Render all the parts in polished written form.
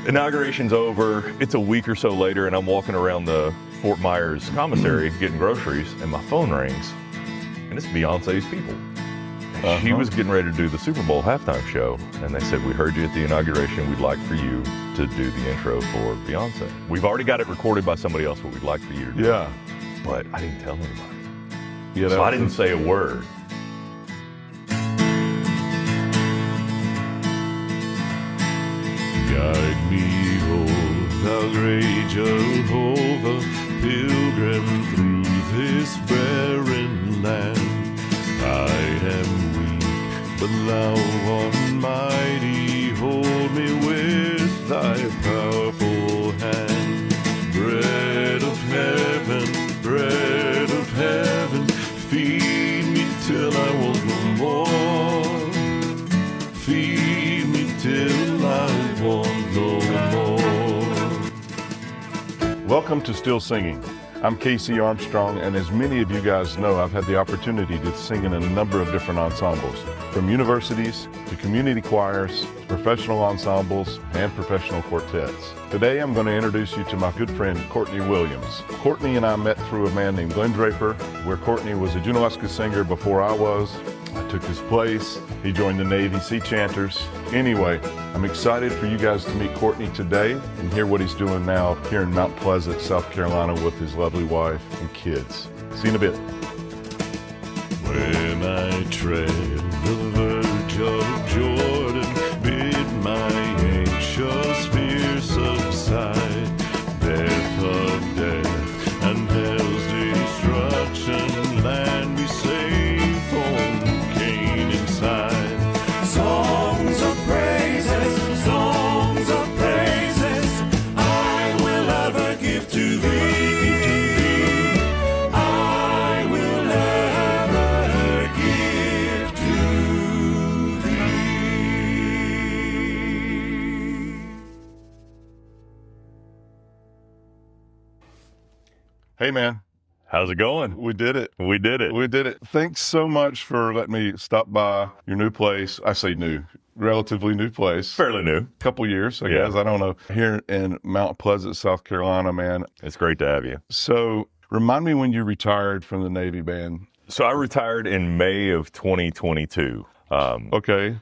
Inauguration's over. It's a week or so later, and I'm walking around the Fort Myers commissary getting groceries, and my phone rings, and it's Beyonce's people. She was getting ready to do the Super Bowl halftime show, and they said, "We heard you at the inauguration. We'd like for you to do the intro for Beyonce. We've already got it recorded by somebody else, but we'd like for you to do it." But I didn't tell anybody. Yeah, so I didn't say a word. Guide me, oh thou great Jehovah, pilgrim through this barren land. I am weak, but thou almighty, hold me with thy powerful hand. Bread of heaven, feed me till I want no more. Feed me till I want no more. Welcome to Still Singing. I'm Casey Armstrong, and as many of you guys know, I've had the opportunity to sing in a number of different ensembles, from universities to community choirs, professional ensembles, and professional quartets. Today, I'm going to introduce you to my good friend, Courtney Williams. Courtney and I met through a man named Glenn Draper, where Courtney was a Junaluska singer before I was. I took his place. He joined the Navy Sea Chanters. Anyway, I'm excited for you guys to meet Courtney today and hear what he's doing now here in Mount Pleasant, South Carolina with his lovely wife and kids. See you in a bit. When I tread the verge of Jordan, bid my anxious fears subside. Death of death and hell's destruction, land me safe on Canaan's side. Songs of praises, I will ever give to thee. I will ever give to thee. Hey, man. How's it going? We did it. We did it. We did it. Thanks so much for letting me stop by your new place. I say new, relatively new place. Fairly new. Couple years, I guess. I don't know. Here in Mount Pleasant, South Carolina, man. It's great to have you. So remind me when you retired from the Navy band. So I retired in May of 2022. Okay,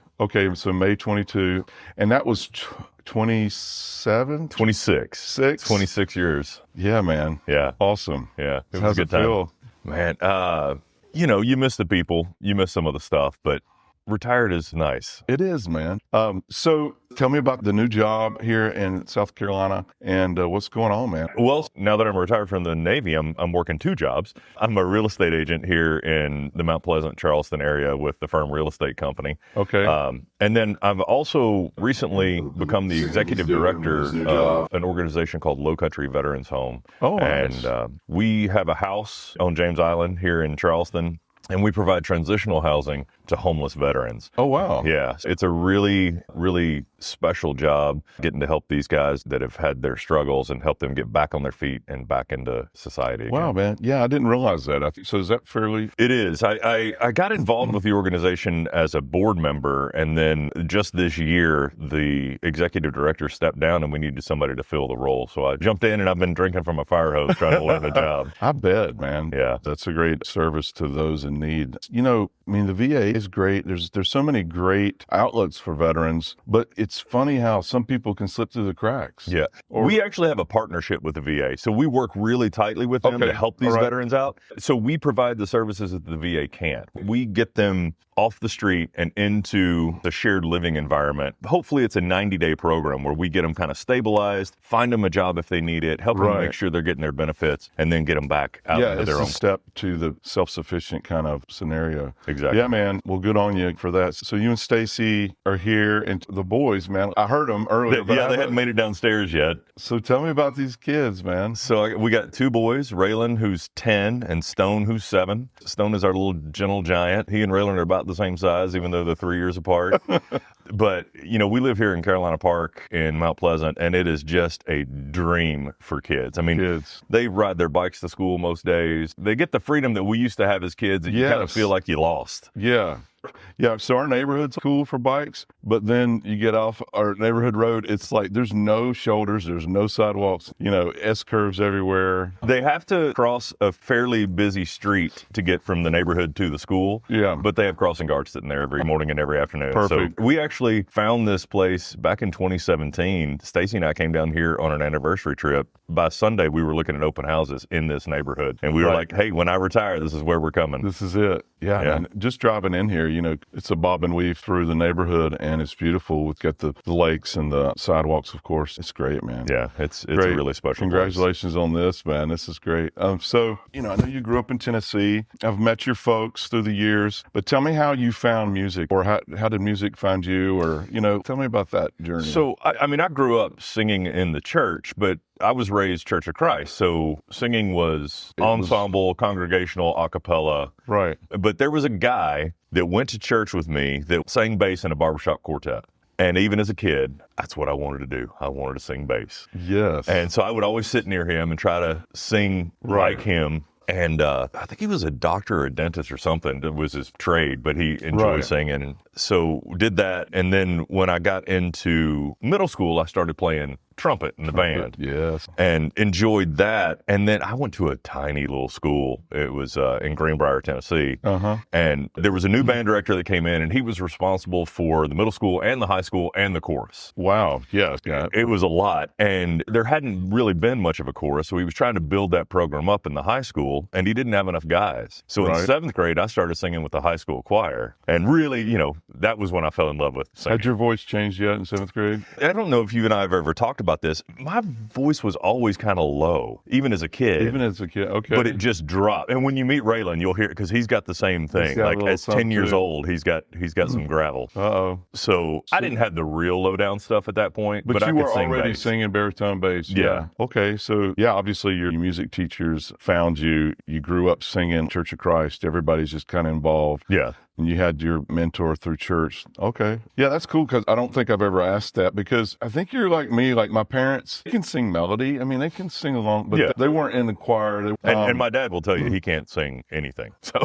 so May 22. And that was 27? 26. 26 years. Yeah, man. Yeah. Awesome. Yeah. It was How's a good it time. feel? Man, you miss the people, you miss some of the stuff, but retired is nice. It is, man. So tell me about the new job here in South Carolina and what's going on, man. Well, now that I'm retired from the Navy, I'm working two jobs. I'm a real estate agent here in the Mount Pleasant, Charleston area with the firm Real Estate Company. Okay. And then I've also recently become the executive director of an organization called Low Country Veterans Home. Oh, nice. And we have a house on James Island here in Charleston, and we provide transitional housing to homeless veterans. Oh, wow. Yeah, it's a really, really special job getting to help these guys that have had their struggles and help them get back on their feet and back into society again. Wow, man. Yeah, I didn't realize that. So is that fairly... It is. I got involved with the organization as a board member, and then just this year, the executive director stepped down and we needed somebody to fill the role. So I jumped in, and I've been drinking from a fire hose trying to learn the job. I bet, man. Yeah. That's a great service to those in need. You know, I mean, the VA is great. There's so many great outlets for veterans, but it's funny how some people can slip through the cracks. Yeah. We actually have a partnership with the VA. So we work really tightly with them to help these veterans out. So we provide the services that the VA can't. We get them off the street and into the shared living environment. Hopefully it's a 90-day program where we get them kind of stabilized, find them a job if they need it, help them make sure they're getting their benefits, and then get them back out into their own. It's a step to the self-sufficient kind of scenario. Exactly. Yeah, man. Well, good on you for that. So you and Stacy are here, and the boys, man, I heard them earlier. They hadn't made it downstairs yet. So tell me about these kids, man. So we got two boys, Raylan, who's 10, and Stone, who's 7. Stone is our little gentle giant. He and Raylan are about the same size, even though they're 3 years apart. But, we live here in Carolina Park in Mount Pleasant, and it is just a dream for kids. I mean, they ride their bikes to school most days. They get the freedom that we used to have as kids, and you kind of feel like you lost. Yeah. Yeah, so our neighborhood's cool for bikes, but then you get off our neighborhood road, it's like there's no shoulders, there's no sidewalks, S-curves everywhere. They have to cross a fairly busy street to get from the neighborhood to the school. Yeah. But they have crossing guards sitting there every morning and every afternoon. Perfect. So we actually found this place back in 2017. Stacy and I came down here on an anniversary trip. By Sunday, we were looking at open houses in this neighborhood. And we were like, hey, when I retire, this is where we're coming. This is it. Yeah. And just driving in here, it's a bob and weave through the neighborhood, and it's beautiful. We've got the lakes and the sidewalks, of course. It's great, man. Yeah, it's a really special Congratulations on this, man. This is great. So, I know you grew up in Tennessee. I've met your folks through the years, but tell me how you found music, or how did music find you, or, tell me about that journey. So, I grew up singing in the church, but I was raised Church of Christ, so singing was ensemble, congregational, a cappella. Right. But there was a guy that went to church with me that sang bass in a barbershop quartet. And even as a kid, that's what I wanted to do. I wanted to sing bass. Yes. And so I would always sit near him and try to sing like him. And I think he was a doctor or a dentist or something. It was his trade, but he enjoyed singing. So did that. And then when I got into middle school, I started playing trumpet in the band. Yes. And enjoyed that. And then I went to a tiny little school. It was in Greenbrier, Tennessee. And there was a new band director that came in, and he was responsible for the middle school and the high school and the chorus. Wow. Yes. Yeah. It was a lot. And there hadn't really been much of a chorus. So he was trying to build that program up in the high school, and he didn't have enough guys. So in 7th grade, I started singing with the high school choir. And really, that was when I fell in love with singing. Had your voice changed yet in 7th grade? I don't know if you and I have ever talked about this. My voice was always kind of low, even as a kid. Okay. But it just dropped. And when you meet Raylan, you'll hear it, because he's got the same thing. Like at 10 years old, he's got some gravel. So I didn't have the real low down stuff at that point. But you were already singing baritone bass. Yeah. Okay. So obviously your music teachers found you. You grew up singing Church of Christ. Everybody's just kind of involved. Yeah. And you had your mentor through church. Okay. Yeah, that's cool, because I don't think I've ever asked that, because I think you're like me, like my parents, they can sing melody. I mean, they can sing along, but they weren't in the choir. And my dad will tell you he can't sing anything. So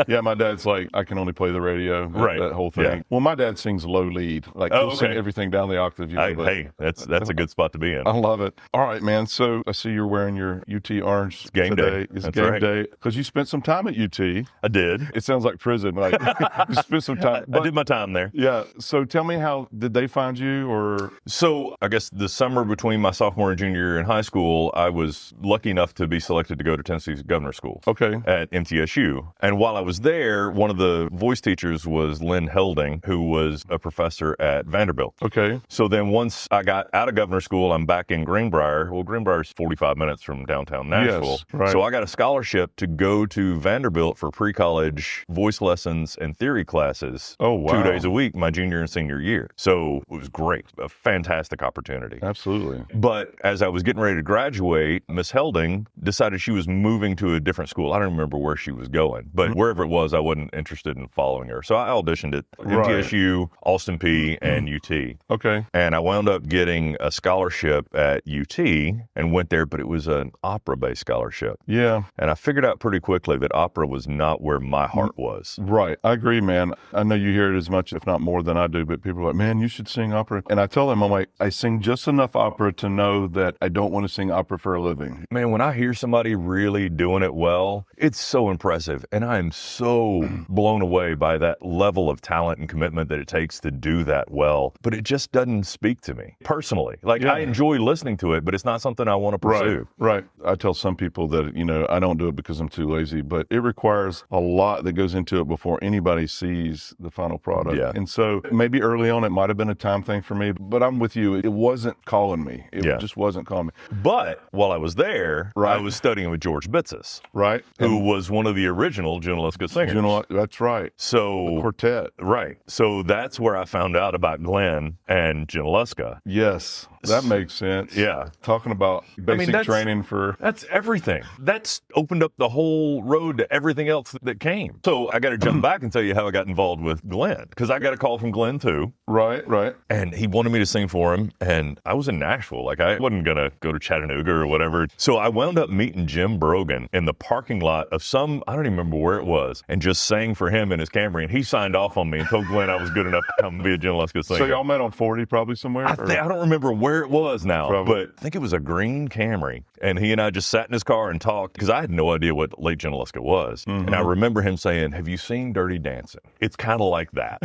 Yeah, my dad's like, I can only play the radio, that whole thing. Yeah. Well, my dad sings low lead. Like, he'll sing everything down the octave. Hey, that's a good spot to be in. I love it. All right, man. So I see you're wearing your UT orange it's game today. Day. It's game day. Because you spent some time at UT. I did. It sounds like prison. Like, you spent some time. I did my time there. Yeah. So tell me, how did they find you? Or So I guess the summer between my sophomore and junior year in high school, I was lucky enough to be selected to go to Tennessee's Governor's School. Okay. At MTSU. And while I was there, one of the voice teachers was Lynn Helding, who was a professor at Vanderbilt. Okay. So then once I got out of Governor's School, I'm back in Greenbrier. Well, Greenbrier's 45 minutes from downtown Nashville. Yes, right. So I got a scholarship to go to Vanderbilt for pre-college voice lessons and theory classes. Oh, wow. 2 days a week, my junior and senior year. So it was great. A fantastic opportunity. Absolutely. But as I was getting ready to graduate, Miss Helding decided she was moving to a different school. I don't remember where she was going, but wherever it was, I wasn't interested in following her. So I auditioned at MTSU, Austin P, and UT. Okay. And I wound up getting a scholarship at UT and went there, but it was an opera-based scholarship. Yeah. And I figured out pretty quickly that opera was not where my heart was. Right. I agree, man. I know you hear it as much, if not more than I do, but people are like, man, you should sing opera. And I tell them, I'm like, I sing just enough opera to know that I don't want to sing opera for a living. Man, when I hear somebody really doing it well, it's so impressive. And I am so blown away by that level of talent and commitment that it takes to do that well. But it just doesn't speak to me personally. Like, I enjoy listening to it, but it's not something I want to pursue. Right. I tell some people that, I don't do it because I'm too lazy, but it requires a lot that goes into it before anybody sees the final product. Yeah. And so maybe early on it might have been a time thing for me, but I'm with you. It wasn't calling me. It just wasn't calling me. But while I was there, I was studying with George Bitzis. Right. Who was one of the original Junaluska singers. That's right. So the quartet. Right. So that's where I found out about Glenn and Junaluska. Yes. That makes sense. Yeah. Talking about basic training for... That's everything. That's opened up the whole road to everything else that came. So I got to jump back and tell you how I got involved with Glenn, because I got a call from Glenn too. Right. And he wanted me to sing for him, and I was in Nashville. Like, I wasn't going to go to Chattanooga or whatever. So I wound up meeting Jim Brogan in the parking lot of I don't even remember where it was, and just sang for him in his Camry, and he signed off on me and told Glenn I was good enough to come be a Jim Lesko singer. So y'all met on 40 probably somewhere? I don't remember where it was now, Probably. but I think it was a green Camry. And he and I just sat in his car and talked, because I had no idea what late Jim Lesko was. Mm-hmm. And I remember him saying, "Have you seen Dirty Dancing? It's kind of like that."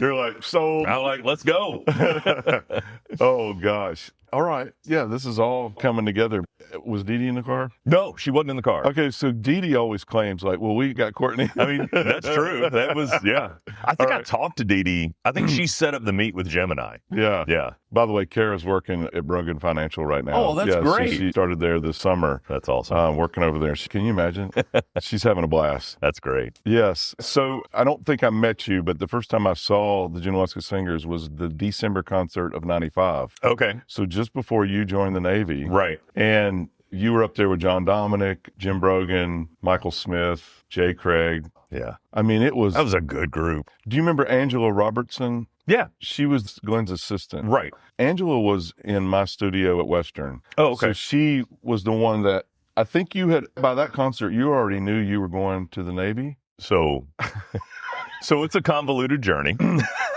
You're like, sold. I'm like, let's go. Oh, gosh. All right. Yeah, this is all coming together. Was Dee Dee in the car? No, she wasn't in the car. Okay, so Dee Dee always claims, like, well, we got Courtney. I mean, that's true. That was, yeah. I think I talked to Dee Dee. I think she set up the meet with Gemini. Yeah. Yeah. By the way, Kara's working at Brogan Financial right now. Oh, that's great. So she started there this summer. That's awesome. Working over there. Can you imagine? She's having a blast. That's great. Yes. So I don't think I met you, but the first time I saw the Jim Lesko Singers was the December concert of '95. Okay. So just before you joined the Navy. Right. And you were up there with John Dominic, Jim Brogan, Michael Smith, Jay Craig. Yeah. I mean, that was a good group. Do you remember Angela Robertson? Yeah. She was Glenn's assistant. Right. Angela was in my studio at Western. Oh, okay. So she was the one that I think you had, by that concert, you already knew you were going to the Navy. So it's a convoluted journey.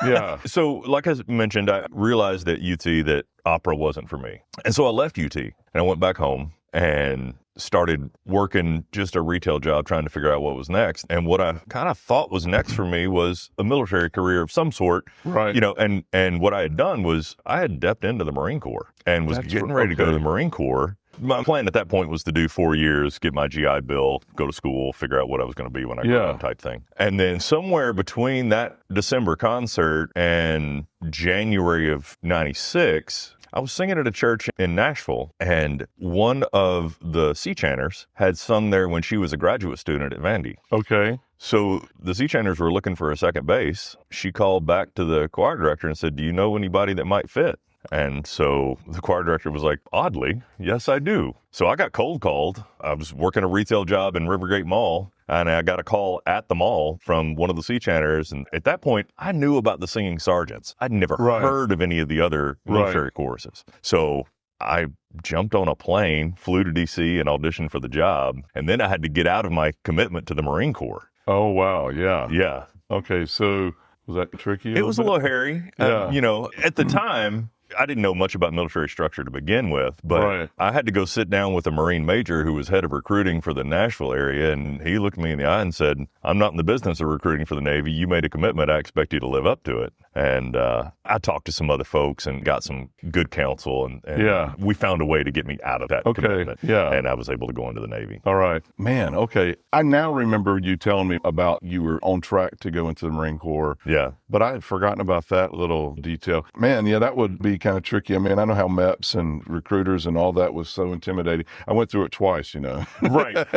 Yeah. So like I mentioned, I realized at UT that opera wasn't for me. And so I left UT and I went back home and started working just a retail job, trying to figure out what was next. And what I kind of thought was next for me was a military career of some sort. Right. You know, and what I had done was I had dipped into the Marine Corps and was getting ready to go to the Marine Corps. My plan at that point was to do 4 years, get my GI Bill, go to school, figure out what I was going to be when I grew up type thing. And then somewhere between that December concert and January of '96, I was singing at a church in Nashville, and one of the Sea Chanters had sung there when she was a graduate student at Vandy. Okay. So the Sea Chanters were looking for a second bass. She called back to the choir director and said, "Do you know anybody that might fit?" And so the choir director was like, "Oddly, yes, I do." So I got cold called. I was working a retail job in Rivergate Mall, and I got a call at the mall from one of the Sea Chanters. And at that point, I knew about the singing sergeants. I'd never heard of any of the other military choruses. So I jumped on a plane, flew to D.C. and auditioned for the job. And then I had to get out of my commitment to the Marine Corps. Oh, wow. Yeah. Yeah. Okay. So was that tricky? It was a little hairy. Yeah. You know, at the time, I didn't know much about military structure to begin with, but I had to go sit down with a Marine major who was head of recruiting for the Nashville area, and he looked me in the eye and said, "I'm not in the business of recruiting for the Navy. You made a commitment. I expect you to live up to it." And I talked to some other folks and got some good counsel, and we found a way to get me out of that commitment. Yeah. And I was able to go into the Navy. All right. Man, okay. I now remember you telling me about you were on track to go into the Marine Corps. Yeah. But I had forgotten about that little detail. Man, yeah, that would be kind of tricky. I mean, I know how MEPS and recruiters and all that was so intimidating. I went through it twice, you know. Right.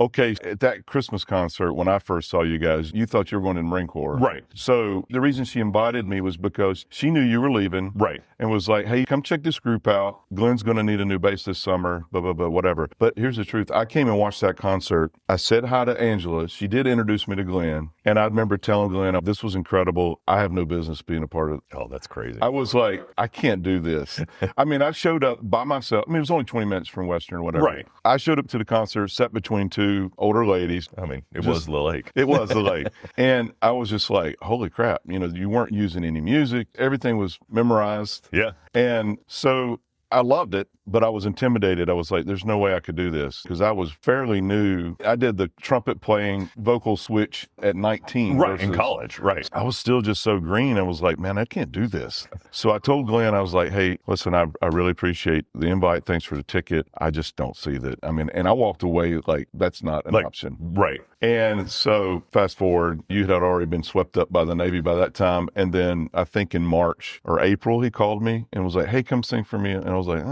Okay, at that Christmas concert, when I first saw you guys, you thought you were going to the Marine Corps. Right. So the reason she invited me was because she knew you were leaving. Right. And was like, "Hey, come check this group out. Glenn's going to need a new bass this summer, blah, blah, blah, whatever." But here's the truth. I came and watched that concert. I said hi to Angela. She did introduce me to Glenn. And I remember telling Glenn, "This was incredible. I have no business being a part of it." Oh, that's crazy. I was like, I can't do this. I mean, I showed up by myself. I mean, it was only 20 minutes from Western or whatever. Right. I showed up to the concert, sat between two older ladies. I mean, it was the lake. It was the lake. And I was just like, holy crap. You know, you weren't using any music. Everything was memorized. Yeah. And so I loved it, but I was intimidated. I was like, there's no way I could do this because I was fairly new. I did the trumpet playing vocal switch at 19. Right, in college, right. I was still just so green. I was like, man, I can't do this. So I told Glenn, I was like, "Hey, listen, I really appreciate the invite. Thanks for the ticket. I just don't see that." I mean, and I walked away like, that's not an option. Right. And so fast forward, you had already been swept up by the Navy by that time. And then I think in March or April, he called me and was like, "Hey, come sing for me." And I was like,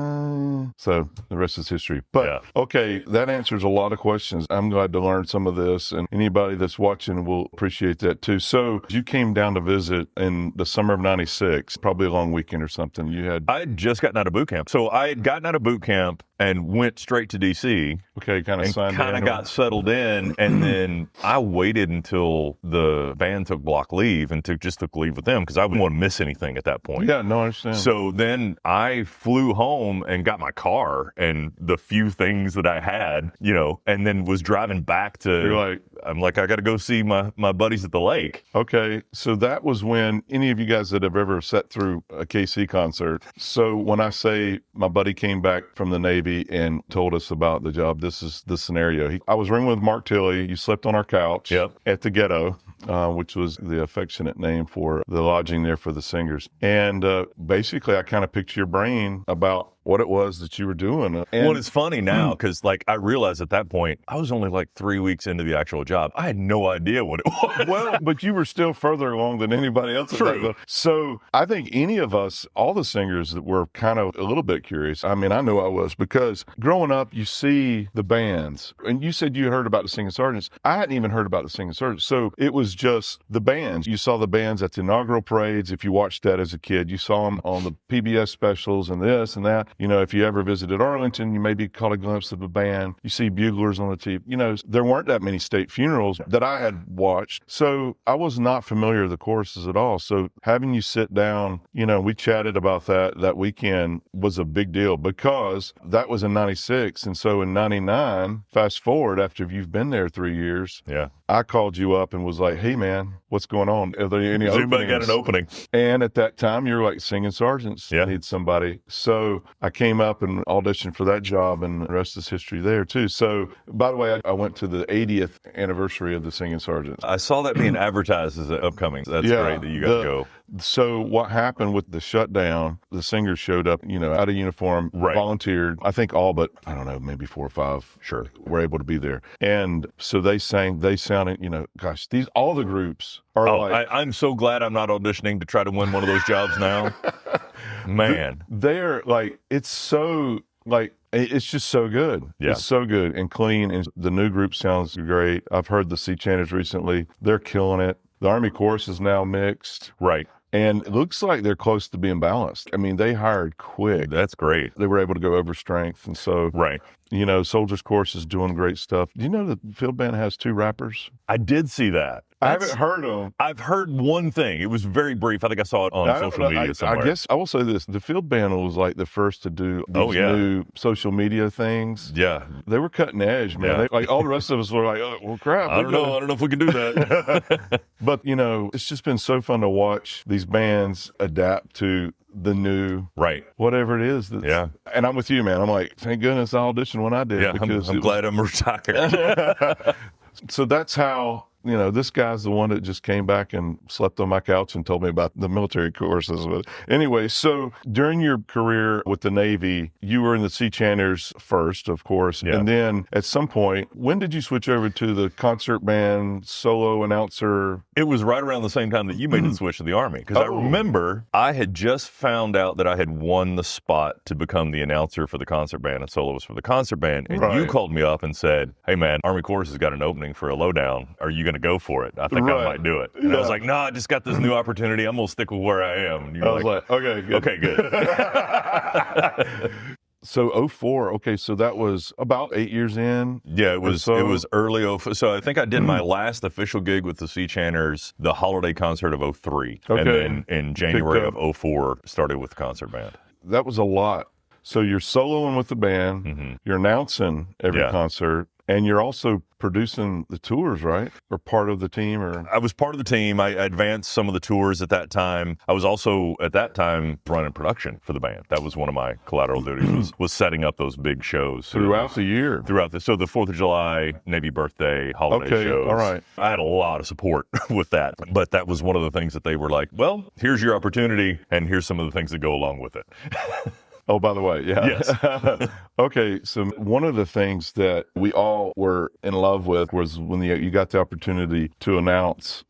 So the rest is history. But okay, that answers a lot of questions. I'm glad to learn some of this, and anybody that's watching will appreciate that too. So you came down to visit in the summer of '96, probably a long weekend or something. I had just gotten out of boot camp. So I had gotten out of boot camp and went straight to DC. Okay, kind of signed in. Kind of got settled in, and then I waited until the band took block leave and took leave with them because I wouldn't want to miss anything at that point. Yeah, no, I understand. So then I flew home and got my car and the few things that I had, and then was driving back to. I'm like, I got to go see my buddies at the lake. Okay, so that was when any of you guys that have ever sat through a KC concert. So when I say my buddy came back from the Navy and told us about the job, this is the scenario. I was ringing with Mark Tilley. You slept on our couch at the Ghetto, which was the affectionate name for the lodging there for the singers. And basically, I kind of picked your brain about what it was that you were doing. Well, it's funny now because I realized at that point, I was only like 3 weeks into the actual job. I had no idea what it was. Well, but you were still further along than anybody else. True. So I think any of us, all the singers that were kind of a little bit curious. I mean, I know I was, because growing up, you see the bands, and you said you heard about the Singing Sergeants. I hadn't even heard about the Singing Sergeants. So it was just the bands. You saw the bands at the inaugural parades. If you watched that as a kid, you saw them on the PBS specials and this and that. If you ever visited Arlington, you maybe caught a glimpse of a band. You see buglers on the TV. There weren't that many state funerals that I had watched. So I was not familiar with the choruses at all. So having you sit down, we chatted about that weekend was a big deal because that was in '96. And so in '99, fast forward after you've been there 3 years, I called you up and was like, hey man, what's going on? Are there any openings? Anybody got an opening? And at that time, you were like, Singing Sergeants need somebody. So I came up and auditioned for that job, and the rest is history there too. So, by the way, I went to the 80th anniversary of the Singing Sergeants. I saw that being advertised as upcoming. That's great that you got to go. So what happened with the shutdown, the singers showed up, out of uniform, volunteered. I think all but, I don't know, maybe 4 or 5 were able to be there. And so they sounded, gosh, all the groups are I'm so glad I'm not auditioning to try to win one of those jobs now. Man. They're it's so, it's just so good. Yeah. It's so good and clean. And the new group sounds great. I've heard the Sea Chanters recently. They're killing it. The Army Chorus is now mixed. Right. And it looks like they're close to being balanced. I mean, they hired quick. That's great. They were able to go over strength. And so, Soldiers Chorus is doing great stuff. Do you know that the field band has 2 rappers? I did see that. I haven't heard them. I've heard one thing. It was very brief. I think I saw it on social media somewhere. I guess I will say this. The field band was like the first to do these new social media things. Yeah. They were cutting edge, man. Yeah. All the rest of us were like, oh, well, crap. I don't know if we can do that. But, it's just been so fun to watch these bands adapt to the new, whatever it is. And I'm with you, man. I'm like, thank goodness I auditioned when I did. Yeah, because I'm glad I'm retired. So that's how, this guy's the one that just came back and slept on my couch and told me about the military courses. But anyway, so during your career with the Navy, you were in the Sea Chanters first, of course. Yeah. And then at some point, when did you switch over to the concert band, solo announcer? It was right around the same time that you made the switch to the Army. Because I remember I had just found out that I had won the spot to become the announcer for the concert band and soloist for the concert band. And you called me up and said, hey man, Army Chorus has got an opening for a lowdown. Are you going to go for it? I think I might do it. And I was like, no, I just got this new opportunity. I'm going to stick with where I am. And I was like, okay, good. Okay, good. So 2004, okay, so that was about 8 years in? Yeah, it was early 2004. So I think I did my last official gig with the Sea Chanters, the holiday concert of 2003. Okay. And then in January of 2004, started with the concert band. That was a lot. So you're soloing with the band, you're announcing every concert, and you're also producing the tours, right? Or part of the team? Or I was part of the team. I advanced some of the tours at that time. I was also, at that time, running production for the band. That was one of my collateral duties, was setting up those big shows. Throughout the year? So the 4th of July, Navy birthday, holiday shows. All right. I had a lot of support with that. But that was one of the things that they were like, well, here's your opportunity, and here's some of the things that go along with it. Oh, by the way, Yes. Okay, so one of the things that we all were in love with was when you got the opportunity to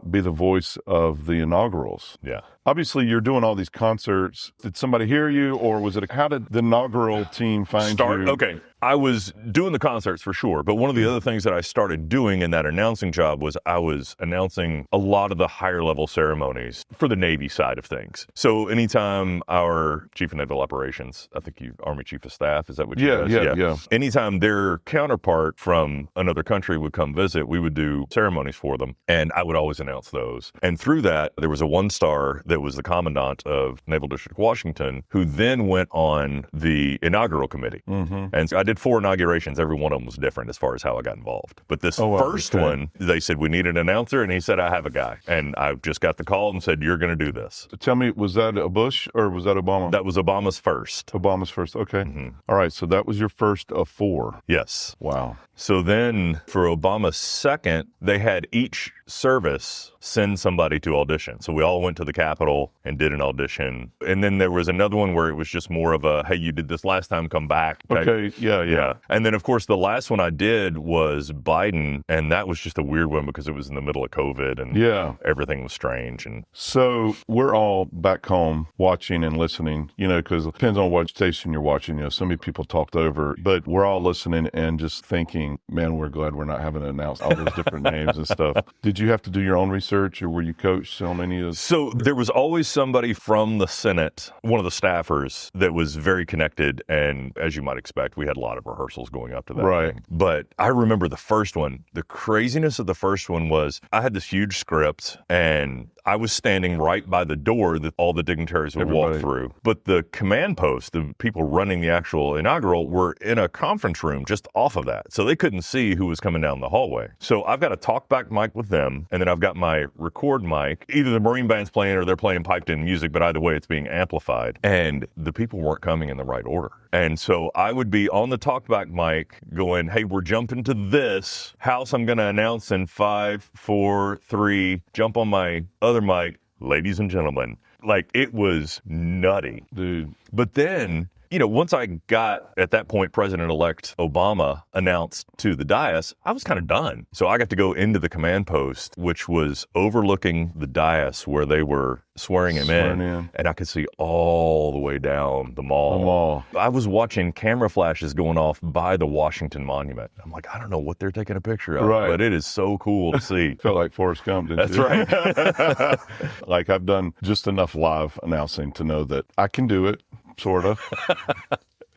be the voice of the inaugurals. Yeah. obviously you're doing all these concerts. Did somebody hear you, or was it, how did the inaugural team find you? Okay. I was doing the concerts for sure, but one of the other things that I started doing in that announcing job was I was announcing a lot of the higher level ceremonies for the Navy side of things. So anytime our Chief of Naval Operations, I think Army Chief of Staff, is that what you guys? Yeah. Anytime their counterpart from another country would come visit, we would do ceremonies for them, and I would always announce those. And through that, there was a 1-star that was the commandant of Naval District Washington, who then went on the inaugural committee. And so I did 4 inaugurations. Every one of them was different as far as how I got involved. But this first one, they said, we need an announcer. And he said, I have a guy. And I just got the call and said, you're going to do this. Tell me, was that a Bush or was that Obama? That was Obama's first. Obama's first. Okay. All right. So that was your first of 4. Yes. Wow. So then for Obama's second, they had each service send somebody to audition. So we all went to the Capitol and did an audition. And then there was another one where it was just more of a, hey, you did this last time, come back. Okay, yeah. And then, of course, the last one I did was Biden, and that was just a weird one because it was in the middle of COVID and everything was strange. And so we're all back home watching and listening, because it depends on what station you're watching. So many people talked over, but we're all listening and just thinking, man, we're glad we're not having to announce all those different names and stuff. Did you have to do your own research, or were you coached on any of those? So there was always somebody from the Senate, one of the staffers, that was very connected. And as you might expect, we had a lot of rehearsals going up to that. Right. Thing. But I remember the first one. The craziness of the first one was I had this huge script, and I was standing right by the door that all the dignitaries would walk through. But the command post, the people running the actual inaugural, were in a conference room just off of that. So they couldn't see who was coming down the hallway. So I've got a talkback mic with them, and then I've got my record mic. Either the Marine band's playing or they're playing piped in music, but either way it's being amplified. And the people weren't coming in the right order. And so I would be on the talkback mic going, hey, we're jumping to this house. I'm going to announce in 5, 4, 3, jump on my other mic, ladies and gentlemen. Like, it was nutty. Dude. But then, once I got, at that point, President-elect Obama announced to the dais, I was kind of done. So I got to go into the command post, which was overlooking the dais where they were swearing him in. And I could see all the way down the mall. I was watching camera flashes going off by the Washington Monument. I'm like, I don't know what they're taking a picture of, but it is so cool to see. Felt like Forrest Gump, didn't That's you? right. Like, I've done just enough live announcing to know that I can do it, sort of.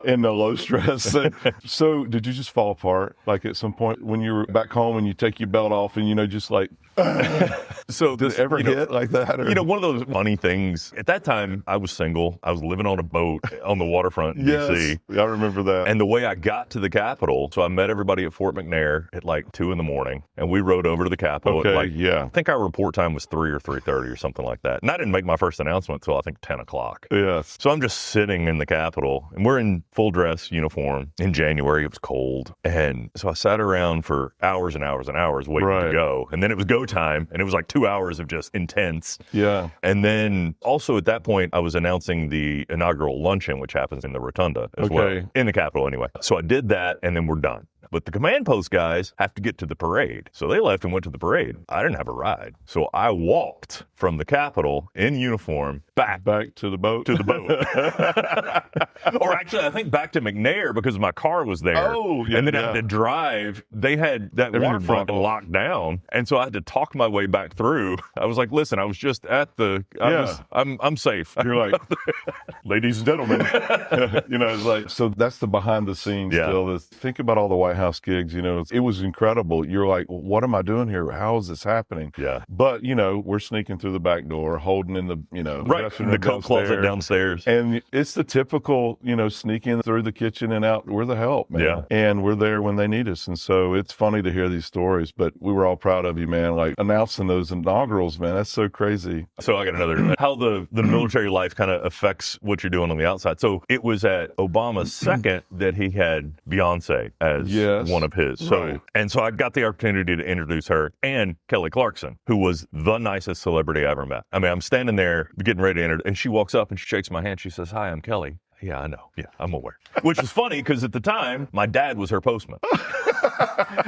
In the low stress. So did you just fall apart? Like at some point when you were back home and you take your belt off and, just like, so did it ever hit like that? Or? One of those funny things, at that time, I was single. I was living on a boat on the waterfront in D.C. I remember that. And the way I got to the Capitol, so I met everybody at Fort McNair at like 2 a.m, and we rode over to the Capitol at I think our report time was 3 or 3:30 or something like that. And I didn't make my first announcement until I think 10 o'clock. Yes. So I'm just sitting in the Capitol, and we're in full dress uniform. In January, it was cold. And so I sat around for hours and hours and hours waiting to go. And then it was go time, and it was like 2 hours of just intense. Yeah. And then also at that point, I was announcing the inaugural luncheon, which happens in the Rotunda as well, in the Capitol anyway. So I did that, and then we're done. But the command post guys have to get to the parade. So they left and went to the parade. I didn't have a ride. So I walked from the Capitol in uniform back to the boat. Or actually, I think back to McNair because my car was there. Oh, yeah. And then I had to drive. They had that waterfront locked down. And so I had to talk my way back through. I was like, listen, I was just at the, I'm safe. You're like, ladies and gentlemen. It's like, so that's the behind the scenes still. Think about all the White House gigs, it was incredible. You're like, well, what am I doing here? How is this happening? Yeah. But, we're sneaking through the back door, holding in the, the coat closet downstairs. And it's the typical, sneaking through the kitchen and out. We're the help, man. Yeah. And we're there when they need us. And so it's funny to hear these stories, but we were all proud of you, man. Like announcing those inaugurals, man. That's so crazy. So I got another, how the military life kind of affects what you're doing on the outside. So it was at Obama's second that he had Beyoncé as one of his. So, and so I got the opportunity to introduce her and Kelly Clarkson, who was the nicest celebrity I ever met. I mean, I'm standing there getting ready to enter, and she walks up and she shakes my hand. She says, "Hi, I'm Kelly." Yeah, I know. Yeah, I'm aware. Which is funny because at the time, my dad was her postman.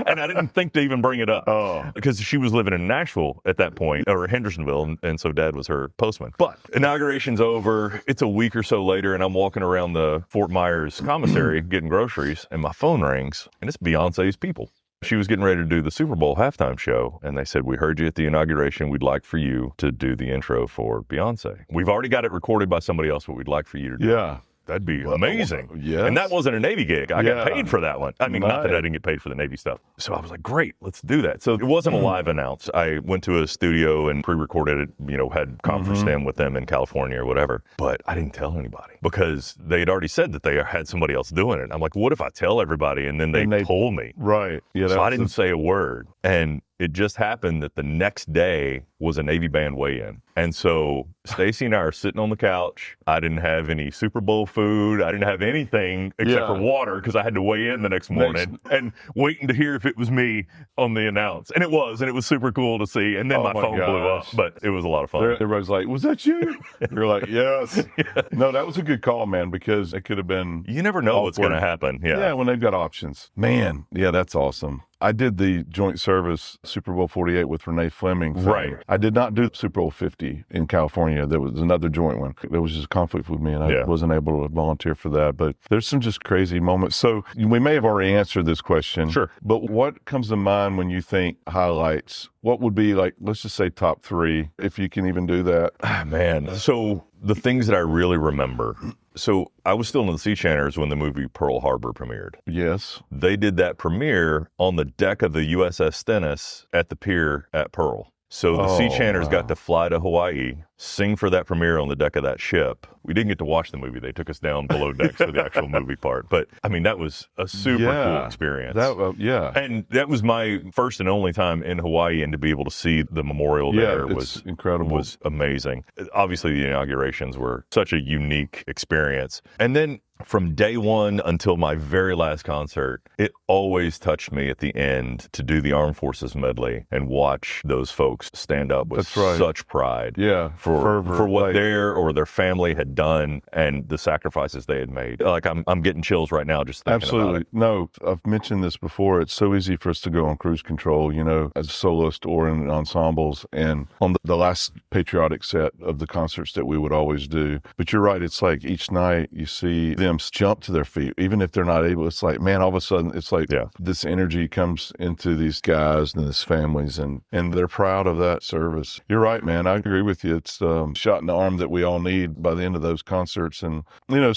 And I didn't think to even bring it up. Oh. Because she was living in Nashville at that point, or Hendersonville, and so Dad was her postman. But inauguration's over. It's a week or so later, and I'm walking around the Fort Myers commissary getting groceries, and my phone rings, and it's Beyonce's people. She was getting ready to do the Super Bowl halftime show, and they said, "We heard you at the inauguration. We'd like for you to do the intro for Beyonce. We've already got it recorded by somebody else, but we'd like for you to do it." Yeah. That'd be amazing. Yes. And that wasn't a Navy gig. I got paid for that one. I mean, not that I Right. didn't get paid for the Navy stuff. So I was like, great, let's do that. So it wasn't a live announce. I went to a studio and pre-recorded it, had conferenced in with them in California or whatever. But I didn't tell anybody because they'd already said that they had somebody else doing it. I'm like, what if I tell everybody and then they pull me? Right. Yeah. So I didn't say a word. And it just happened that the next day was a Navy band weigh-in. And so Stacy and I are sitting on the couch. I didn't have any Super Bowl food. I didn't have anything except for water because I had to weigh in the next morning and waiting to hear if it was me on the announce. And it was super cool to see. And then my phone blew up, but it was a lot of fun. Everybody's like, "Was that you?" You're like, "Yes." No, that was a good call, man, because it could have been. You never know what's going to happen. Yeah, when they've got options. Man, yeah, that's awesome. I did the joint service Super Bowl 48 with Renee Fleming. Right. I did not do Super Bowl 50 in California. There was another joint one. There was just a conflict with me, and I wasn't able to volunteer for that. But there's some just crazy moments. So we may have already answered this question. Sure. But what comes to mind when you think highlights? What would be like, let's just say top 3, if you can even do that? Man, so the things that I really remember. So I was still in the Sea Chanters when the movie Pearl Harbor premiered. Yes. They did that premiere on the deck of the USS Stennis at the pier at Pearl. So the Sea Chanters got to fly to Hawaii, sing for that premiere on the deck of that ship. We didn't get to watch the movie. They took us down below decks for the actual movie part. But I mean, that was a super cool experience. And that was my first and only time in Hawaii, and to be able to see the memorial there was incredible. Was amazing. Obviously, the inaugurations were such a unique experience. And then from day one until my very last concert, it always touched me at the end to do the Armed Forces medley and watch those folks stand up with such pride for what their family had done and the sacrifices they had made. Like I'm getting chills right now just thinking about it. No, I've mentioned this before. It's so easy for us to go on cruise control, as a soloist or in ensembles, and on the last patriotic set of the concerts that we would always do. But you're right. It's like each night you see them jump to their feet, even if they're not able. It's like, man, all of a sudden it's like this energy comes into these guys and these families, and they're proud of that service. You're right, man. I agree with you. It's shot in the arm that we all need by the end of those concerts. And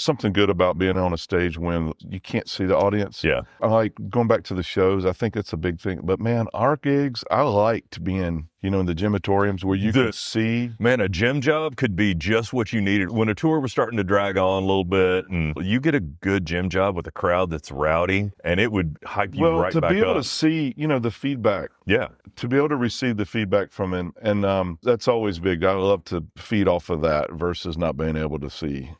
something good about being on a stage when you can't see the audience. I like going back to the shows. I think that's a big thing. But man, our gigs, I like to be in in the gymatoriums where you could see. Man, a gym job could be just what you needed. When a tour was starting to drag on a little bit, and you get a good gym job with a crowd that's rowdy, and it would hype you right back up. To be able to see, the feedback. Yeah. To be able to receive the feedback from it. And that's always big. I love to feed off of that versus not being able to see.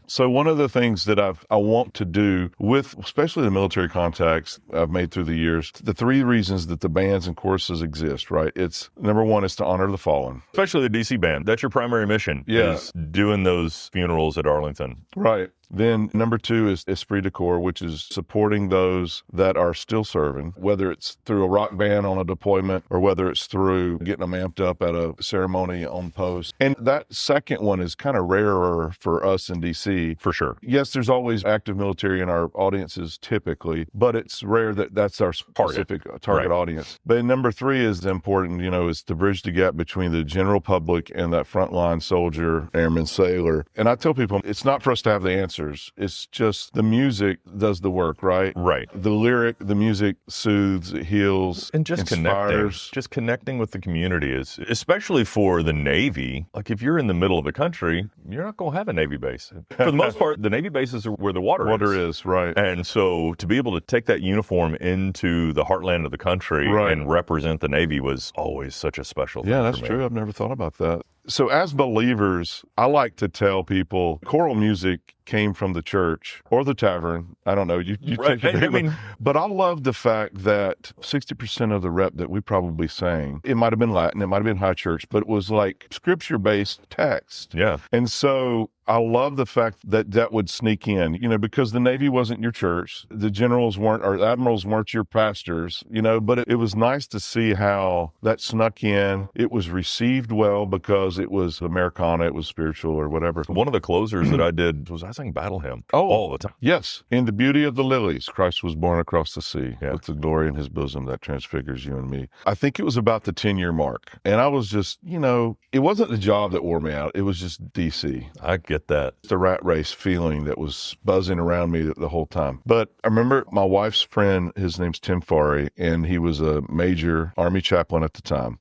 So one of the things that I want to do with, especially the military contacts I've made through the years, the 3 reasons that the bands and choruses exist, right? It's number 1 is to honor the fallen. Especially the DC band. That's your primary mission. Is doing those funerals at Arlington. Right. Then number 2 is esprit de corps, which is supporting those that are still serving, whether it's through a rock band on a deployment or whether it's through getting them amped up at a ceremony on post. And that second one is kind of rarer for us in DC. For sure. Yes, there's always active military in our audiences typically, but it's rare that that's our specific target audience. But number 3 is important, is to bridge the gap between the general public and that frontline soldier, airman, sailor. And I tell people, it's not for us to have the answer. It's just the music does the work, right? Right. The lyric, the music soothes, it heals, and just inspires. Connecting with the community is, especially for the Navy. Like if you're in the middle of the country, you're not going to have a Navy base. For the most part, the Navy bases are where the water is, right? And so to be able to take that uniform into the heartland of the country and represent the Navy was always such a special thing. Yeah, that's true. I've never thought about that. So as believers, I like to tell people choral music came from the church or the tavern. I don't know. You take it. But I love the fact that 60% of the rep that we probably sang, it might have been Latin, it might have been high church, but it was like scripture-based text. Yeah. And so I love the fact that that would sneak in, because the Navy wasn't your church. The generals weren't, or admirals weren't your pastors, but it was nice to see how that snuck in. It was received well because it was Americana, it was spiritual or whatever. One of the closers that I did was I sang Battle Hymn all the time. Yes. In the beauty of the lilies, Christ was born across the sea Yeah. with the glory in his bosom that transfigures you and me. I think it was about the 10-year mark. And I was just, it wasn't the job that wore me out. It was just DC. I get that. The rat race feeling that was buzzing around me the whole time. But I remember my wife's friend, his name's Tim Farey, and he was a major Army chaplain at the time.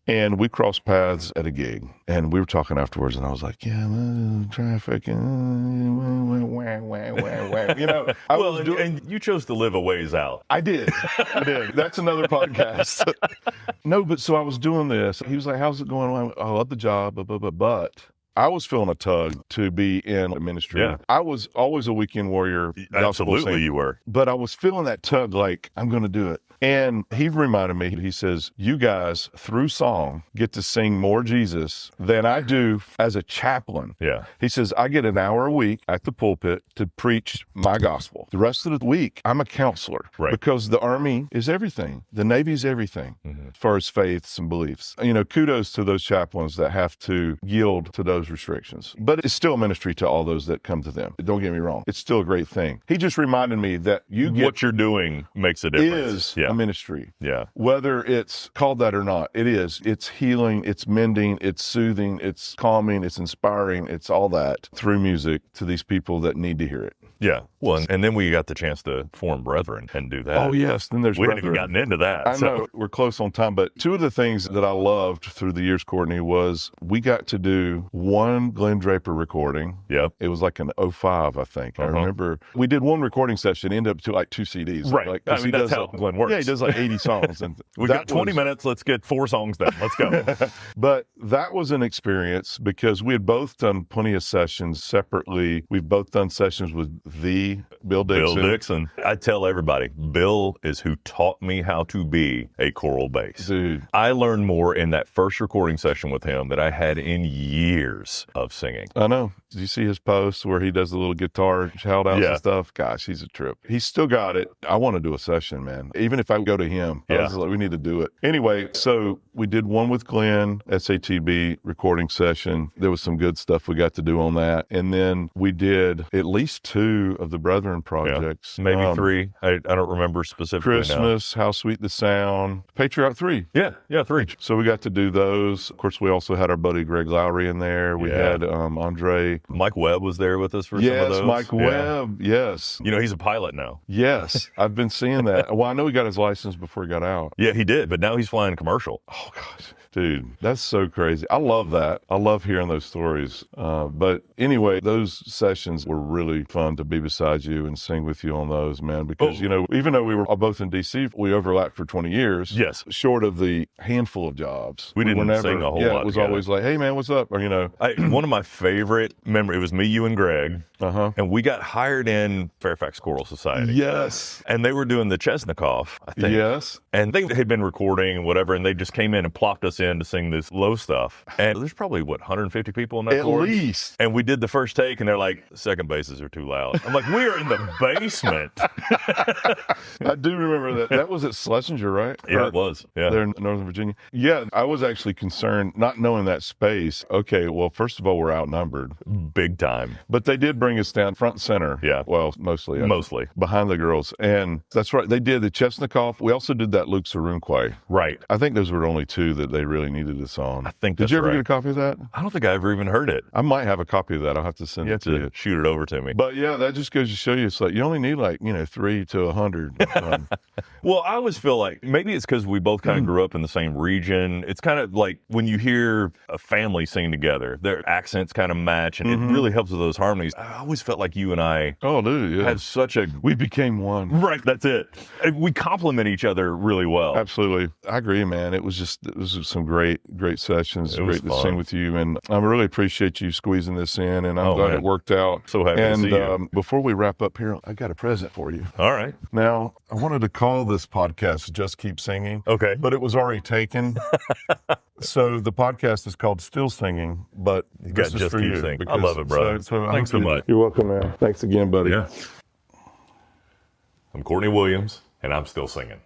And we crossed paths at a gig, and we were talking afterwards, and I was like, traffic, I was doing... and you chose to live a ways out. I did. That's another podcast. No, but so I was doing this. He was like, how's it going? I love the job, but I was feeling a tug to be in a ministry. Yeah. I was always a weekend warrior. Absolutely, you were. But I was feeling that tug like, I'm going to do it. And he reminded me, he says, you guys, through song, get to sing more Jesus than I do as a chaplain. Yeah. He says, I get an hour a week at the pulpit to preach my gospel. The rest of the week, I'm a counselor. Right. Because the Army is everything. The Navy is everything as far as faiths and beliefs. Kudos to those chaplains that have to yield to those restrictions. But it's still a ministry to all those that come to them. Don't get me wrong. It's still a great thing. He just reminded me that what you're doing makes a difference. A ministry. Yeah. Whether it's called that or not, it is. It's healing, it's mending, it's soothing, it's calming, it's inspiring, it's all that through music to these people that need to hear it. Yeah. Well, and then we got the chance to form Brethren and do that. Oh, yes. Then there's we Brethren. haven't even gotten into that. I know. We're close on time, but two of the things that I loved through the years, Courtney, was we got to do one Glenn Draper recording. Yep. It was like an 05, I think. I remember we did one recording session, ended up to like 2 CDs. Right. Like, I mean, that's how Glenn works. Yeah, he does like 80 songs. And we got 20 minutes. Let's get 4 songs done. Let's go. But that was an experience because we had both done plenty of sessions separately. We've both done sessions with Bill Dixon. Bill Dixon. I tell everybody, Bill is who taught me how to be a choral bass. Dude. I learned more in that first recording session with him than I had in years of singing. I know. Did you see his posts where he does the little guitar shout outs and stuff? Gosh, he's a trip. He's still got it. I want to do a session, man. Even if I go to him, I was like, we need to do it. Anyway, so we did one with Glenn, SATB recording session. There was some good stuff we got to do on that. And then we did at least 2 of the Brethren projects. Yeah. Maybe 3. I don't remember specifically Christmas, now. How Sweet the Sound, Patriot 3. Yeah, 3. So we got to do those. Of course, we also had our buddy Greg Lowry in there. We had Andre. Mike Webb was there with us for some of those. Yes, Mike Webb. Yes. He's a pilot now. Yes, I've been seeing that. Well, I know he got his license before he got out. Yeah, he did, but now he's flying commercial. Oh, gosh. Dude, that's so crazy. I love that. I love hearing those stories. But anyway, those sessions were really fun to be beside you and sing with you on those, man, because, even though we were both in D.C., we overlapped for 20 years. Yes. Short of the handful of jobs. We didn't sing a whole lot. It was always like, hey, man, what's up? Or, one of my favorite memories, it was me, you, and Greg. And we got hired in Fairfax Choral Society. Yes. And they were doing the Chesnikoff, I think. Yes. And they had been recording and whatever, and they just came in and plopped us in to sing this low stuff. And there's probably, 150 people in that At chorus? least. And we did the first take, and they're like, second basses are too loud. I'm like, we are in the basement. I do remember that. That was at Schlesinger, right? Yeah, it was. Yeah. There in Northern Virginia. Yeah, I was actually concerned, not knowing that space. Okay, well, first of all, we're outnumbered. Big time. But they did bring us down front center. Yeah. Well, mostly. Mostly. Behind the girls. And that's right. They did the Chesnikoff. We also did that Luke Sarunquay. Right. I think those were the only 2 that they really needed us on. I think Did that's you ever right. get a copy of that? I don't think I ever even heard it. I might have a copy of that. I'll have to send You it have to to you. shoot it over to me. But yeah, that just goes to show you, it's like you only need 3 to 100. Well, I always feel like maybe it's because we both kind of grew up in the same region. It's kind of like when you hear a family sing together, their accents kind of match, and it really helps with those harmonies. I always felt like you and I had such a... We became one. Right, that's it. We complement each other really well. Absolutely. I agree, man. It was some great sessions. It was great fun. to sing with you. And I really appreciate you squeezing this in, and I'm glad it worked out. So happy to see you. Before we we wrap up here, I got a present for you. All right. Now, I wanted to call this podcast Just Keep Singing. Okay. But it was already taken. So the podcast is called Still Singing, but You got this is Just for Keep you. Singing. I because- love it, brother. I Thanks so hope much. You're welcome, man. Thanks again, buddy. Yeah. I'm Courtney Williams, and I'm still singing.